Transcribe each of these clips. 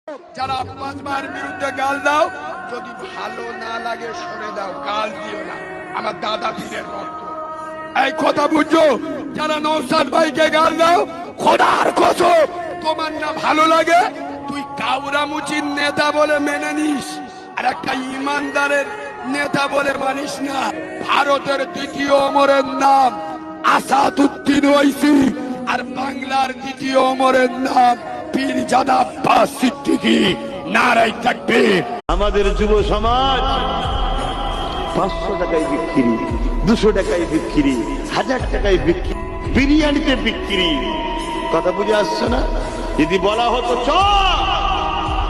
যারা আব্বাসমার বিরুদ্ধে গাল দাও, যদি ভালো না লাগে সরে দাও, গাল দিও না। আমার দাদা পীরের রক্ত, এই কথা বুঝছো? যারা নওশাদ ভাইকে গাল দাও, খোদার কসম তোমার না ভালো লাগে, তুই কাউরামুচির নেতা বলে মেনে নিস, আর একটা ইমানদারের নেতা বলে মানিস না। ভারতের দ্বিতীয় ওমরের নাম আসাদউদ্দিন ওয়াইসি, আর বাংলার দ্বিতীয় ওমরের নাম পীরজাদা আব্বাস সিদ্দিকী। নারায়ে তাকবীর। আমাদের যুব সমাজ 500 টাকায় বিক্রি, 200 টাকায় বিক্রি, 1000 টাকায় বিক্রি, বিরিয়ানিতে বিক্রি। কথা বুঝে আসছে না? যদি বলা হতো চ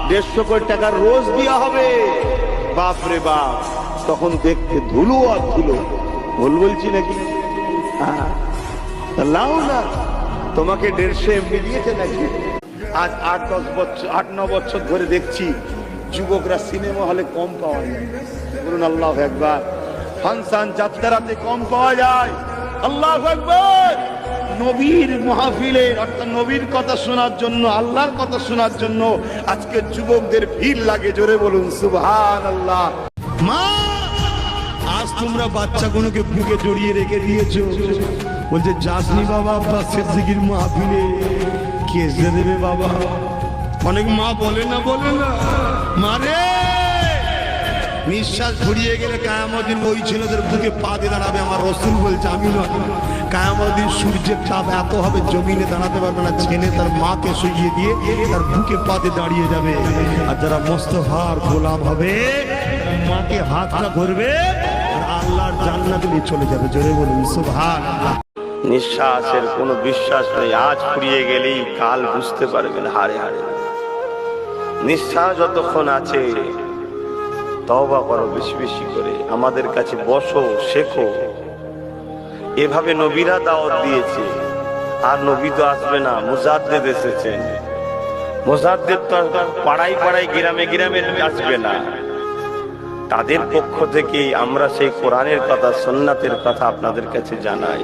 150 কোটি টাকার রোজ দেওয়া হবে, বাপরে বাপ, তখন দেখতে ধুলো আর ধুলো। ভুল বলছি নাকি? লাও না, তোমাকে 150 এমনি দিয়েছে নাকি? আজ 8-9 বছর ধরে দেখছি যুবকরা সিনেমা হলে কম পাওয়া যায়। বলুন আল্লাহু আকবার। ফাংশন যাত্রাতে কম পাওয়া যায়। আল্লাহু আকবার। নবীর মাহফিলে অর্থাৎ নবীর কথা শোনার জন্য, আল্লাহর কথা শোনার জন্য আজকে যুবকদের ভিড় লাগে। জোরে বলুন সুবহানাল্লাহ। মা, আজ তোমরা বাচ্চাগুলোকে বুকে জড়িয়ে রেখে দিয়েছো, বলছে যাসনি বাবা আব্বাস সিদ্দিকীর মাহফিলে, কেস দেবে বাবা। অনেক মা বলে না মারে, নিঃশ্বাস ঘুরিয়ে গেলে কিয়ামত দিন ওই ছেলেদের বুকে পা দিয়ে দাঁড়াবে। আমার রাসূল বলছে, আমি নয়। কিয়ামত দিন সূর্যের তাপ এত হবে জমিনে দাঁড়াতে পারবে না, ছেলে তার মাকে শুইয়ে দিয়ে তার বুকে পা দিয়ে দাঁড়িয়ে যাবে। আর যারা মোস্তফার গোলাম হবে, মাকে হাতটা ধরবে আর আল্লাহর জান্নাতে নিয়ে চলে যাবে। জোরে বলুন সুবহানাল্লাহ। নিঃশ্বাসের কোনো বিশ্বাস নেই। আজ ফুরিয়ে গেলেই কাল বুঝতে পারবেন হারে হারে। নিঃশ্বাস যতক্ষণ আছে তওবা করো বেশি বেশি করে। আমাদের কাছে বসো, শেখো। এভাবে নবীরা দাওয়াত দিয়েছে। আর নবী তো আসবে না, মুজাদ্দিদ এসেছেন। মুজাদ্দিদ তো পাড়ায় পাড়ায় গ্রামে গ্রামে আসবে না। তাদের পক্ষ থেকে আমরা সেই কোরআনের কথা, সুন্নাতের কথা আপনাদের কাছে জানাই।